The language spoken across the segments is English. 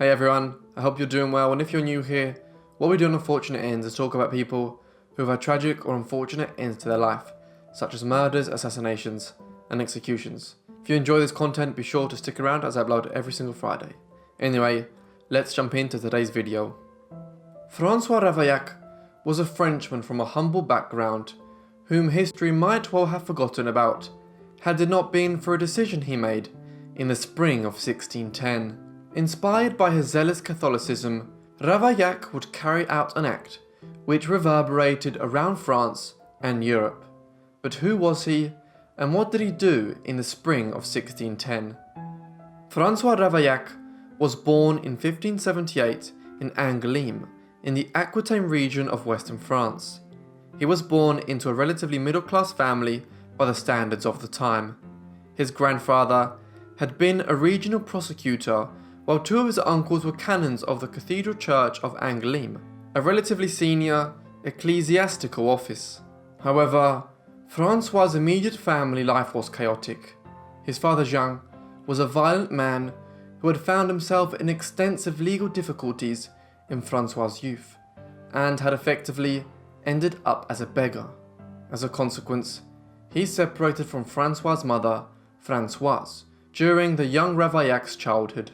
Hey everyone, I hope you're doing well, and if you're new here, what we do on Unfortunate Ends is talk about people who have had tragic or unfortunate ends to their life, such as murders, assassinations, and executions. If you enjoy this content, be sure to stick around as I upload every single Friday. Anyway, let's jump into today's video. Francois Ravaillac was a Frenchman from a humble background, whom history might well have forgotten about, had it not been for a decision he made in the spring of 1610. Inspired by his zealous Catholicism, Ravaillac would carry out an act which reverberated around France and Europe. But who was he, and what did he do in the spring of 1610? Francois Ravaillac was born in 1578 in Angoulême, in the Aquitaine region of western France. He was born into a relatively middle-class family by the standards of the time. His grandfather had been a regional prosecutor, while two of his uncles were canons of the Cathedral Church of Angoulême, a relatively senior ecclesiastical office. However, Francois' immediate family life was chaotic. His father Jean was a violent man who had found himself in extensive legal difficulties in Francois' youth, and had effectively ended up as a beggar. As a consequence, he separated from Francois' mother, Françoise, during the young Ravaillac's childhood.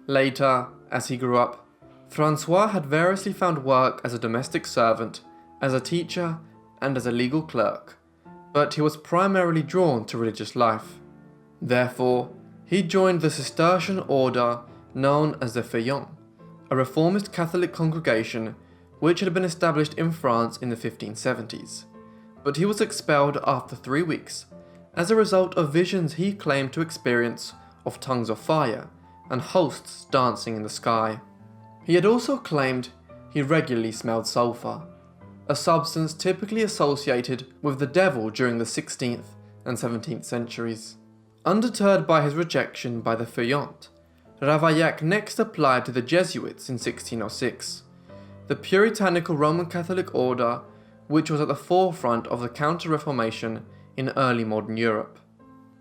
Later, as he grew up, Francois had variously found work as a domestic servant, as a teacher, and as a legal clerk, but he was primarily drawn to religious life. Therefore, he joined the Cistercian order known as the Feuillants, a reformist Catholic congregation which had been established in France in the 1570s. But he was expelled after 3 weeks, as a result of visions he claimed to experience of tongues of fire and hosts dancing in the sky. He had also claimed he regularly smelled sulphur, a substance typically associated with the devil during the 16th and 17th centuries. Undeterred by his rejection by the Feuillants, Ravaillac next applied to the Jesuits in 1606, the puritanical Roman Catholic order which was at the forefront of the Counter-Reformation in early modern Europe.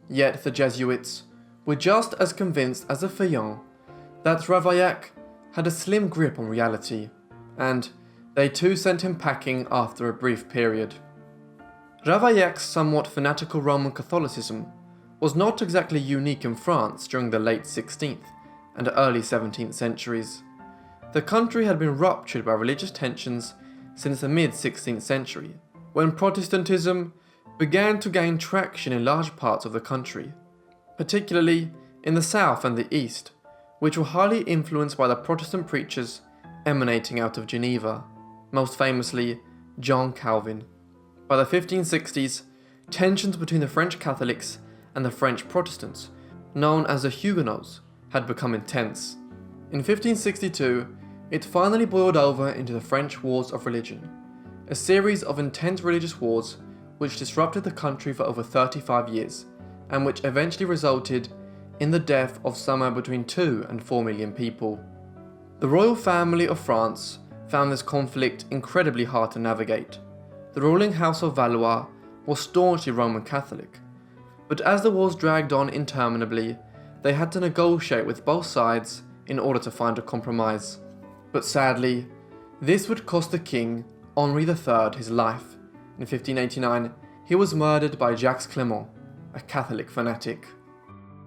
Yet the Jesuits were just as convinced as the Feuillants that Ravaillac had a slim grip on reality, and they too sent him packing after a brief period. Ravaillac's somewhat fanatical Roman Catholicism was not exactly unique in France during the late 16th and early 17th centuries. The country had been ruptured by religious tensions since the mid-16th century, when Protestantism began to gain traction in large parts of the country, particularly in the south and the east, which were highly influenced by the Protestant preachers emanating out of Geneva, most famously John Calvin. By the 1560s, tensions between the French Catholics and the French Protestants, known as the Huguenots, had become intense. In 1562, it finally boiled over into the French Wars of Religion, a series of intense religious wars which disrupted the country for over 35 years, and which eventually resulted in the death of somewhere between 2 and 4 million people. The royal family of France found this conflict incredibly hard to navigate. The ruling house of Valois was staunchly Roman Catholic, but as the wars dragged on interminably, they had to negotiate with both sides in order to find a compromise. But sadly, this would cost the king, Henri III, his life. In 1589, he was murdered by Jacques Clément, a Catholic fanatic.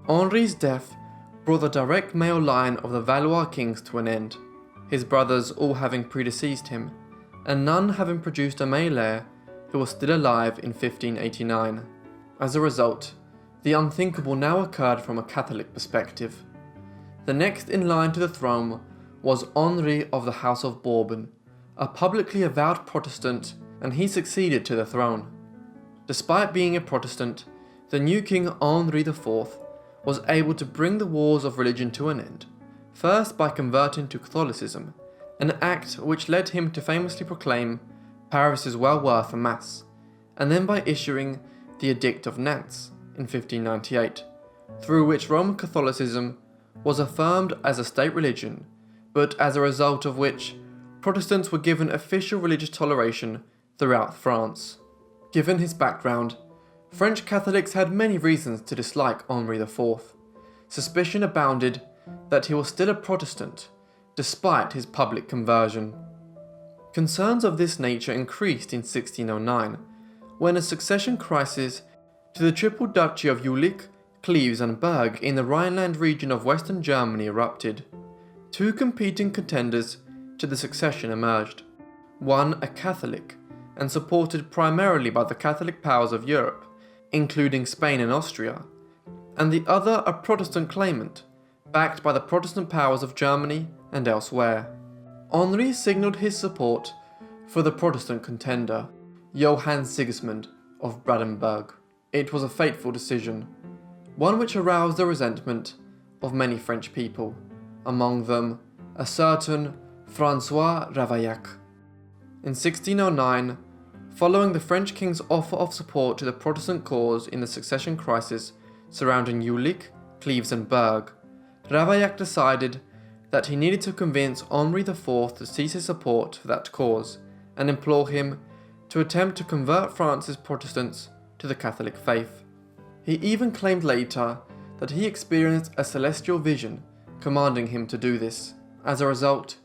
Henri's death brought the direct male line of the Valois kings to an end, his brothers all having predeceased him, and none having produced a male heir who was still alive in 1589. As a result, the unthinkable now occurred from a Catholic perspective. The next in line to the throne was Henri of the House of Bourbon, a publicly avowed Protestant, and he succeeded to the throne. Despite being a Protestant, the new king Henri IV was able to bring the wars of religion to an end, first by converting to Catholicism, an act which led him to famously proclaim Paris is well worth a mass, and then by issuing the Edict of Nantes in 1598, through which Roman Catholicism was affirmed as a state religion, but as a result of which Protestants were given official religious toleration throughout France. Given his background, French Catholics had many reasons to dislike Henri IV. Suspicion abounded that he was still a Protestant, despite his public conversion. Concerns of this nature increased in 1609, when a succession crisis to the Triple Duchy of Jülich, Cleves and Berg in the Rhineland region of Western Germany erupted. Two competing contenders to the succession emerged. One a Catholic, and supported primarily by the Catholic powers of Europe, including Spain and Austria, and the other a Protestant claimant, backed by the Protestant powers of Germany and elsewhere. Henri signalled his support for the Protestant contender, Johann Sigismund of Brandenburg. It was a fateful decision, one which aroused the resentment of many French people, among them a certain Francois Ravaillac. In 1609, following the French king's offer of support to the Protestant cause in the succession crisis surrounding Jülich, Cleves and Berg, Ravaillac decided that he needed to convince Henri IV to cease his support for that cause and implore him to attempt to convert France's Protestants to the Catholic faith. He even claimed later that he experienced a celestial vision commanding him to do this. As a result,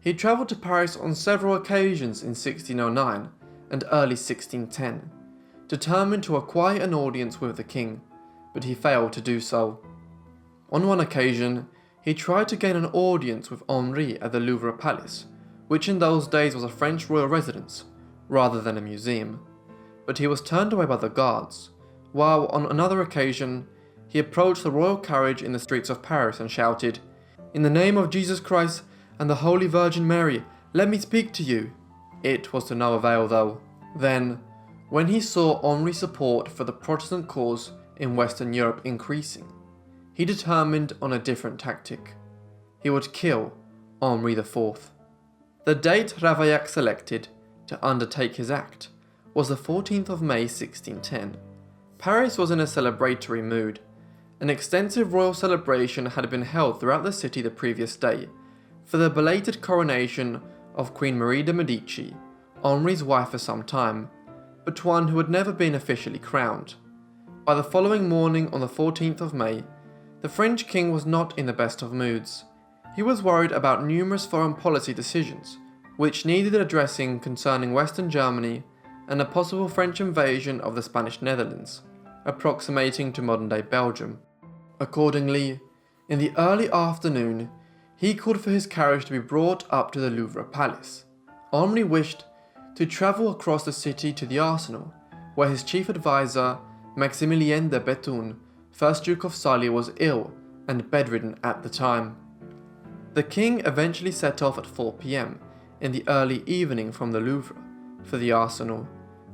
he travelled to Paris on several occasions in 1609 and early 1610, determined to acquire an audience with the king, but he failed to do so. On one occasion, he tried to gain an audience with Henri at the Louvre Palace, which in those days was a French royal residence rather than a museum, but he was turned away by the guards, while on another occasion he approached the royal carriage in the streets of Paris and shouted, "In the name of Jesus Christ and the Holy Virgin Mary, let me speak to you." It was to no avail though. Then, when he saw Henri's support for the Protestant cause in Western Europe increasing, he determined on a different tactic. He would kill Henri IV. The date Ravaillac selected to undertake his act was the 14th of May 1610. Paris was in a celebratory mood. An extensive royal celebration had been held throughout the city the previous day for the belated coronation of Queen Marie de Medici, Henri's wife for some time, but one who had never been officially crowned. By the following morning on the 14th of May, the French king was not in the best of moods. He was worried about numerous foreign policy decisions, which needed addressing concerning Western Germany and a possible French invasion of the Spanish Netherlands, approximating to modern-day Belgium. Accordingly, in the early afternoon, he called for his carriage to be brought up to the Louvre Palace. Henri wished to travel across the city to the arsenal, where his chief advisor, Maximilien de Bethune, 1st Duke of Sully, was ill and bedridden at the time. The king eventually set off at 4 p.m. in the early evening from the Louvre for the arsenal,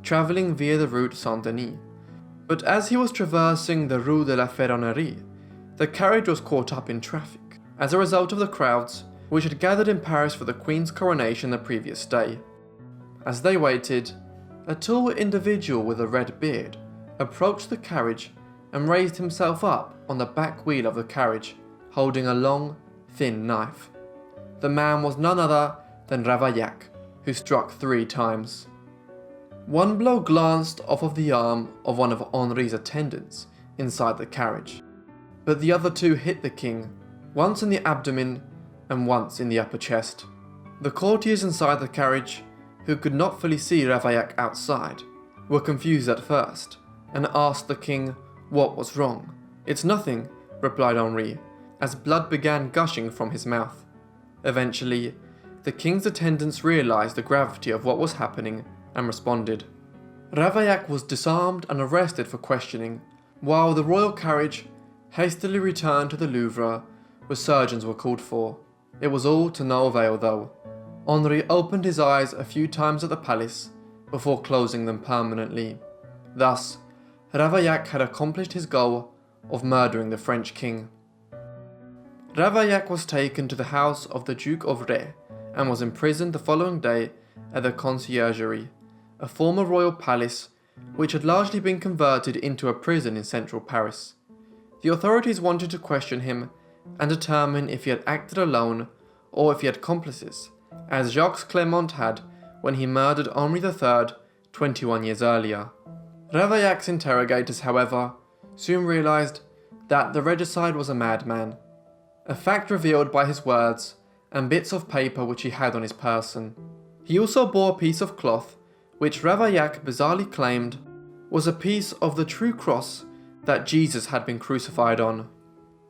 travelling via the route Saint-Denis. But as he was traversing the Rue de la Ferronnerie, the carriage was caught up in traffic as a result of the crowds which had gathered in Paris for the Queen's coronation the previous day. As they waited, a tall individual with a red beard approached the carriage and raised himself up on the back wheel of the carriage, holding a long, thin knife. The man was none other than Ravaillac, who struck 3 times. One blow glanced off of the arm of one of Henri's attendants inside the carriage, but the other 2 hit the king, once in the abdomen and once in the upper chest. The courtiers inside the carriage, who could not fully see Ravaillac outside, were confused at first and asked the king what was wrong. "It's nothing," replied Henri, as blood began gushing from his mouth. Eventually, the king's attendants realized the gravity of what was happening and responded. Ravaillac was disarmed and arrested for questioning, while the royal carriage hastily returned to the Louvre, where surgeons were called for. It was all to no avail though. Henri opened his eyes a few times at the palace before closing them permanently. Thus, Ravaillac had accomplished his goal of murdering the French king. Ravaillac was taken to the house of the Duke of Ré and was imprisoned the following day at the Conciergerie, a former royal palace which had largely been converted into a prison in central Paris. The authorities wanted to question him and determine if he had acted alone or if he had accomplices, as Jacques Clément had when he murdered Henri III 21 years earlier. Ravaillac's interrogators, however, soon realized that the regicide was a madman, a fact revealed by his words and bits of paper which he had on his person. He also bore a piece of cloth which Ravaillac bizarrely claimed was a piece of the true cross that Jesus had been crucified on.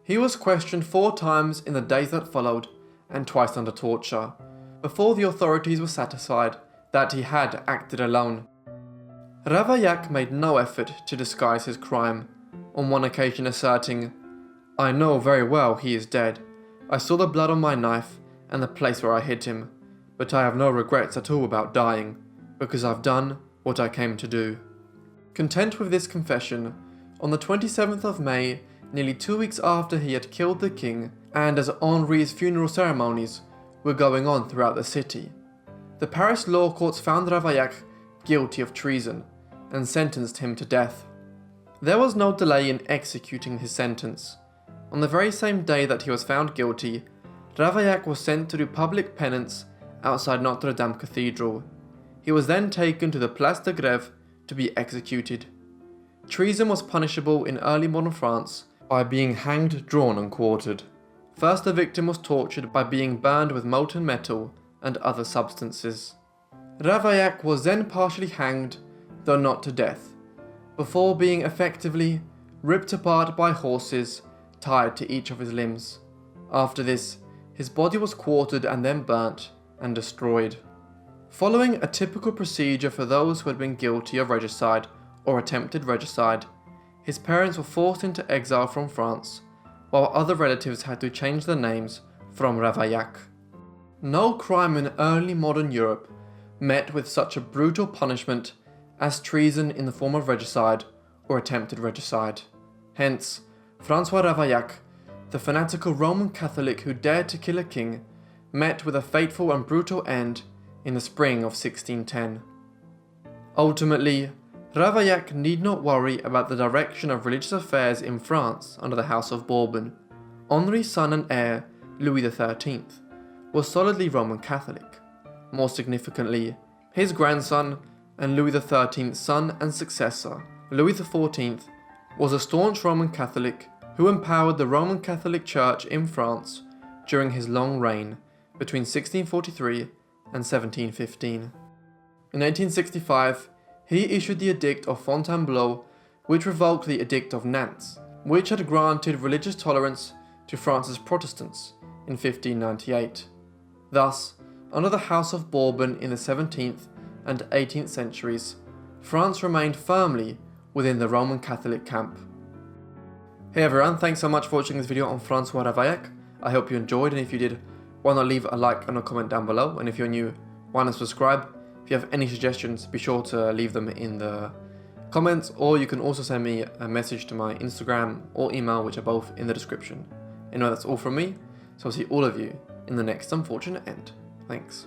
He was questioned 4 times in the days that followed, and twice under torture, before the authorities were satisfied that he had acted alone. Ravaillac made no effort to disguise his crime, on one occasion asserting, "I know very well he is dead. I saw the blood on my knife and the place where I hit him, but I have no regrets at all about dying, because I've done what I came to do." Content with this confession, on the 27th of May, nearly 2 weeks after he had killed the king, and as Henri's funeral ceremonies were going on throughout the city, the Paris law courts found Ravaillac guilty of treason and sentenced him to death. There was no delay in executing his sentence. On the very same day that he was found guilty, Ravaillac was sent to do public penance outside Notre Dame Cathedral. He was then taken to the Place de Grève to be executed. Treason was punishable in early modern France by being hanged, drawn and quartered. First, the victim was tortured by being burned with molten metal and other substances. Ravaillac was then partially hanged, though not to death, before being effectively ripped apart by horses tied to each of his limbs. After this, his body was quartered and then burnt and destroyed. Following a typical procedure for those who had been guilty of regicide or attempted regicide, his parents were forced into exile from France, while other relatives had to change their names from Ravaillac. No crime in early modern Europe met with such a brutal punishment as treason in the form of regicide or attempted regicide. Hence, Francois Ravaillac, the fanatical Roman Catholic who dared to kill a king, met with a fateful and brutal end in the spring of 1610. Ultimately, Ravaillac need not worry about the direction of religious affairs in France under the House of Bourbon. Henri's son and heir, Louis XIII, was solidly Roman Catholic. More significantly, his grandson and Louis XIII's son and successor, Louis XIV, was a staunch Roman Catholic who empowered the Roman Catholic Church in France during his long reign between 1643 and 1715. In 1865, he issued the Edict of Fontainebleau, which revoked the Edict of Nantes, which had granted religious tolerance to France's Protestants in 1598. Thus, under the House of Bourbon in the 17th and 18th centuries, France remained firmly within the Roman Catholic camp. Hey everyone, thanks so much for watching this video on Francois Ravaillac. I hope you enjoyed, and if you did, why not leave a like and a comment down below, and if you're new, why not subscribe. If you have any suggestions, be sure to leave them in the comments, or you can also send me a message to my Instagram or email, which are both in the description. Anyway, that's all from me, so I'll see all of you in the next unfortunate end. Thanks.